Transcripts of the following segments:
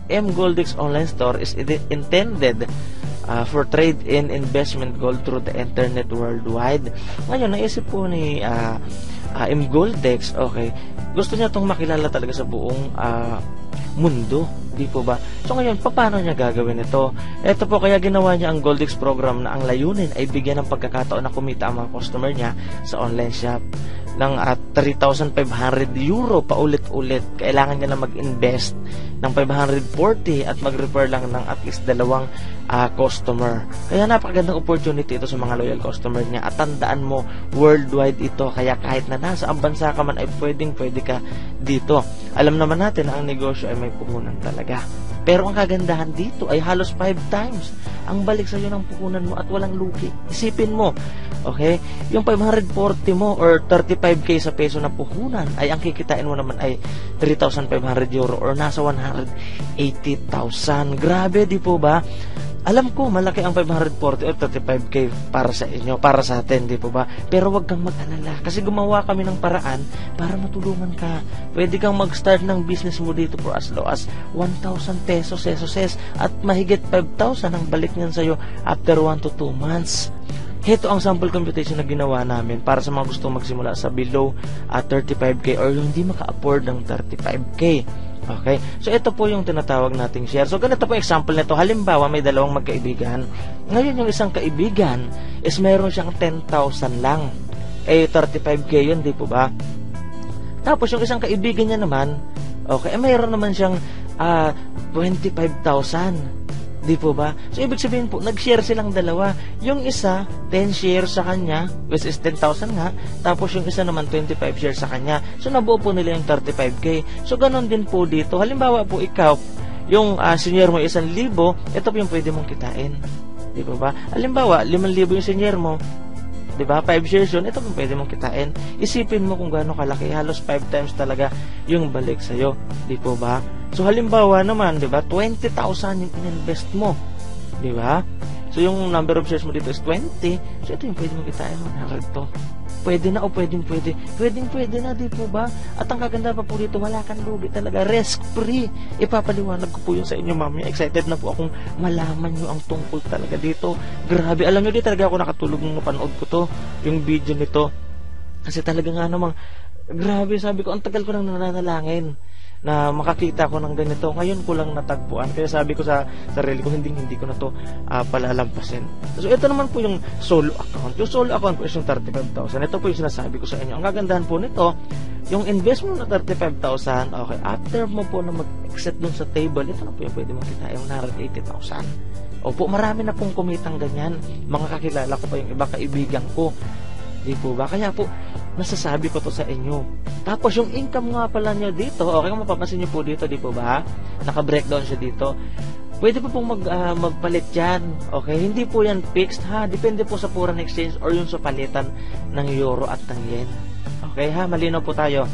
M-Goldex online store is intended for trade in investment gold through the internet worldwide. Ngayon, naisip po ni M-Goldex, okay, gusto niya itong makilala talaga sa buong mundo, di po ba? So ngayon, paano niya gagawin ito? Ito po, kaya ginawa niya ang Goldex program na ang layunin ay bigyan ng pagkakataon na kumita ang mga customer niya sa online shop ng 3,500 euro paulit-ulit. Kailangan niya na mag-invest ng 540 at mag-refer lang ng at least 2 customer. Kaya napakagandang opportunity ito sa mga loyal customer niya. At tandaan mo, worldwide ito. Kaya kahit na nasa ang bansa ka man ay pwede ka dito. Alam naman natin na ang negosyo ay may puhunan talaga. Pero ang kagandahan dito ay halos 5 times ang balik sa iyo ng puhunan mo at walang lugi. Isipin mo, okay? Yung 540 mo or 35k sa peso na puhunan ay ang kikitain mo naman ay 3,500 euro or nasa 180,000. Grabe, di po ba? Alam ko, malaki ang 540 or 35k para sa inyo, para sa atin, di po ba? Pero wag kang mag-alala kasi gumawa kami ng paraan para matulungan ka. Pwede kang mag-start ng business mo dito for as low as 1,000 pesos at mahigit 5,000 ang balik niyan sa'yo after 1 to 2 months. Ito ang sample computation na ginawa namin para sa mga gustong magsimula sa below 35k or yung hindi maka-afford ng 35k. Okay? So, ito po yung tinatawag nating share. So, ganito po example nito. Halimbawa, may 2 magkaibigan. Ngayon, yung isang kaibigan is meron siyang 10,000 lang. 35k yun, di po ba? Tapos, yung isang kaibigan niya naman, okay, mayroon naman siyang 25,000. Di po ba? So, ibig sabihin po, nag-share silang 2. Yung isa, 10 shares sa kanya, which is 10,000 nga. Tapos, yung isa naman, 25 shares sa kanya. So, nabuo po nila yung 35k. So, ganun din po dito. Halimbawa po, ikaw, yung senior mo 1,000, ito po yung pwede mong kitain. Di po ba? Halimbawa, 5,000 yung senior mo, di ba? 5 shares yun, ito kung pwede mong kitain. Isipin mo kung gaano kalaki, halos 5 times talaga yung balik sa'yo. Di po ba? So, halimbawa naman, di ba? 20,000 yung in-invest mo. Di ba? So, yung number of shares mo dito is 20. So, ito yung pwede mong kitain mo. Narito. Pwede na o pwedeng na, di po ba? At ang kaganda pa po dito, wala kang lugi talaga. Risk-free. Ipapaliwanag ko po yun sa inyo, mami. Excited na po akong malaman nyo ang tungkol talaga dito. Grabe. Alam nyo, di talaga ako nakatulog nung napanood ko to. Yung video nito. Kasi talaga nga namang, grabe, sabi ko, ang tagal ko nang nananalangin na makakita ko ng ganito. Ngayon ko lang natagpuan. Kaya sabi ko sa sarili ko, hindi ko na to palalampasin. So, ito naman po yung solo account. Yung solo account po is yung 35,000. Ito po yung sinasabi ko sa inyo. Ang kagandahan po nito, yung investment na 35,000, okay, after mo po na mag-exit dun sa table, ito na po yung pwede mong kita, yung 80,000. Opo, marami na pong kumitang ganyan. Mga kakilala ko pa yung iba, kaibigan ko. Di po ba? Kaya po, nasasabi ko to sa inyo. Tapos, yung income nga pala nyo dito, okay, kung mapapansin nyo po dito, di po ba? Naka-breakdown siya dito. Pwede po pong magpalit yan. Okay? Hindi po yan fixed, ha? Depende po sa foreign exchange or yung sa palitan ng euro at ng yen. Okay, ha? Malinaw po tayo.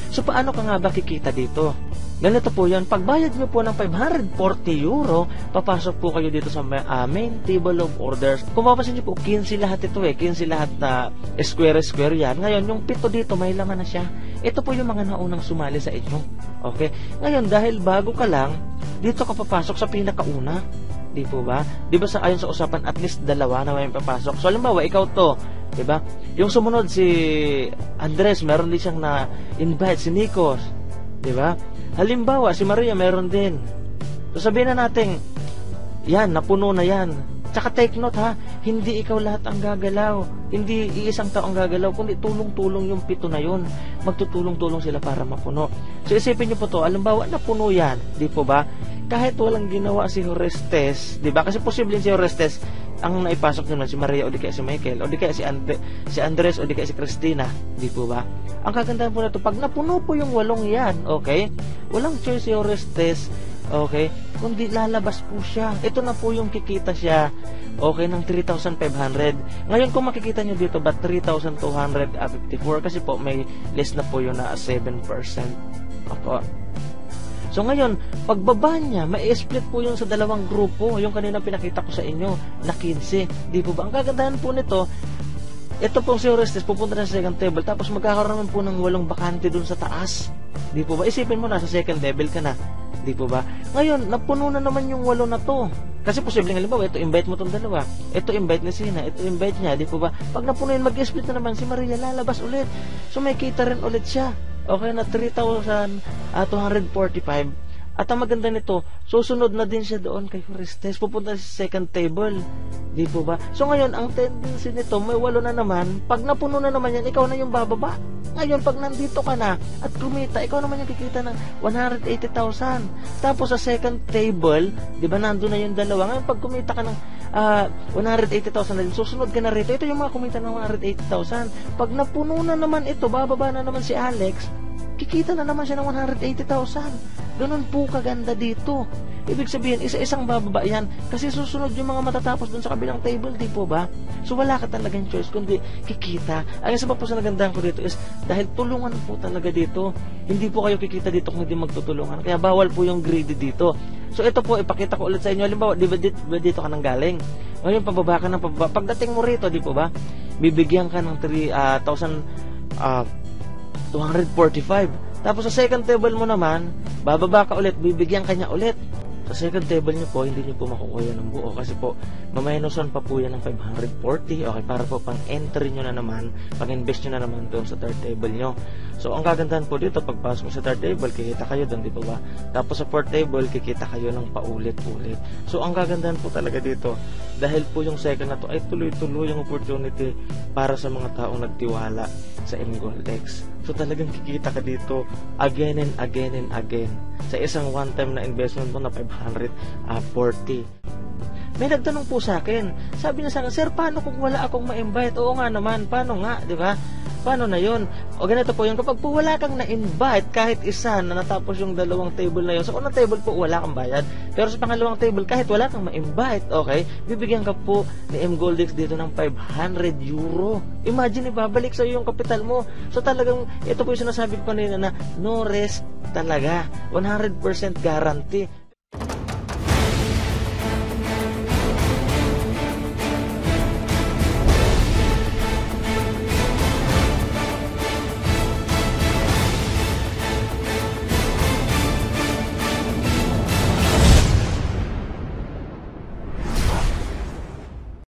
So, paano ka nga ba kikita dito? Ganito po yan. Pagbayad nyo po ng 540 euro, papasok po kayo dito sa main table of orders. Kung mapapansin nyo po, 15 lahat ito 15 lahat na square yan. Ngayon, yung 7 dito, may laman na siya. Ito po yung mga naunang sumali sa inyo. Okay? Ngayon, dahil bago ka lang, dito ka papasok sa pinakauna. Di po ba? Di ba ayon sa usapan, at least 2 na may papasok. So, halimbawa, ikaw to. Di ba? Yung sumunod, si Andres, meron din siyang na-invite, si Nikos. Di ba? Halimbawa, si Maria meron din. So, sabihin na natin, yan, napuno na yan. Tsaka take note, ha, hindi ikaw lahat ang gagalaw. Hindi iisang tao ang gagalaw, kundi tulong-tulong yung 7 na yun. Magtutulong-tulong sila para mapuno. So, isipin nyo po to, halimbawa, napuno yan. Di po ba? Kahit walang ginawa si Orestes, di ba? Kasi posible si Orestes, ang naipasok naman si Maria o di kaya si Michael o di kaya si Andres o di kaya si Christina, di po ba? Ang kagandahan po na ito, pag napuno po yung 8 yan, okay, walang choice si Orestes, okay, kundi lalabas po siya. Ito na po yung kikita siya, okay, ng 3,500. Ngayon kung makikita nyo dito ba 3,254 kasi po may less na po yun na 7%. Opo. So ngayon, pagbaba niya, mai-split po yun sa 2 grupo. Yung kanina pinakita ko sa inyo, na 15. Di po ba? Ang kagandahan po nito, ito pong si Orestes, pupunta na sa second table, tapos magkakaroon po ng 8 bakante dun sa taas. Di po ba? Isipin mo na, sa second level ka na. Di po ba? Ngayon, napuno na naman yung 8 na to. Kasi posibleng halimbawa, ito invite mo tong dalawa. Ito invite ni Sina, ito invite niya, di po ba? Pag napuno yun, mag-split na naman si Maria, lalabas ulit. So may kita rin ulit siya. Okay na 3,245. At ang maganda nito, susunod na din siya doon kay Orestes. Pupunta sa second table. Di po ba? So ngayon, ang tendency nito, may 8 na naman. Pag napuno na naman yan, ikaw na yung bababa. Ngayon, pag nandito ka na at kumita, ikaw naman yung kikita ng 180,000. Tapos sa second table, di ba, nandun na yung dalawa. Ngayon, pag kumita ka ng 180,000 na din, susunod ka na rito. Ito yung mga kumita ng 180,000. Pag napuno na naman ito, bababa na naman si Alex, kikita na naman siya ng 180,000. Ganun po kaganda dito. Ibig sabihin, isa-isang bababa yan. Kasi susunod yung mga matatapos dun sa kabilang table, di po ba? So wala ka talagang choice, kundi kikita. Ang isa pa po sa nagandahan ko dito is, dahil tulungan po talaga dito, hindi po kayo kikita dito kung hindi magtutulungan. Kaya bawal po yung greedy dito. So ito po, ipakita ko ulit sa inyo. Halimbawa, di ba dito ka nang galing? Ngayon, pababa ka ng pababa. Pagdating mo rito, di po ba? Bibigyan ka ng 3,245. Tapos sa second table mo naman, bababa ka ulit, bibigyan ka niya ulit. Sa second table niyo po, hindi niyo po makukuha ng buo kasi po, maminuson pa po yan ng 540. Okay, para po pang entry niyo na naman, pang invest niyo na naman doon sa third table niyo. So, ang kagandahan po dito, pagpasok mo sa third table, kikita kayo doon, di ba ba? Tapos sa fourth table, kikita kayo ng paulit-ulit. So, ang kagandahan po talaga dito, dahil po yung second na to ay tuloy-tuloy yung opportunity para sa mga taong nagtiwala sa MGoldeX. So, talagang kikita ka dito again and again and again sa isang one-time na investment mo na 540. May nagtanong po sa akin. Sabi niya sa akin, "Sir, paano kung wala akong ma-invite?" Oo nga naman, paano nga, di ba? Paano na yun? O ganito po yun, kapag po wala kang na-invite kahit isa na natapos yung dalawang table na yun, sa unang table po wala kang bayad, pero sa pangalawang table kahit wala kang ma-invite, okay, bibigyan ka po ni MGoldeX dito ng 500 euro. Imagine, ibabalik sa iyo yung kapital mo. So talagang, ito po yung sinasabi ko kanina na no risk talaga, 100% guarantee.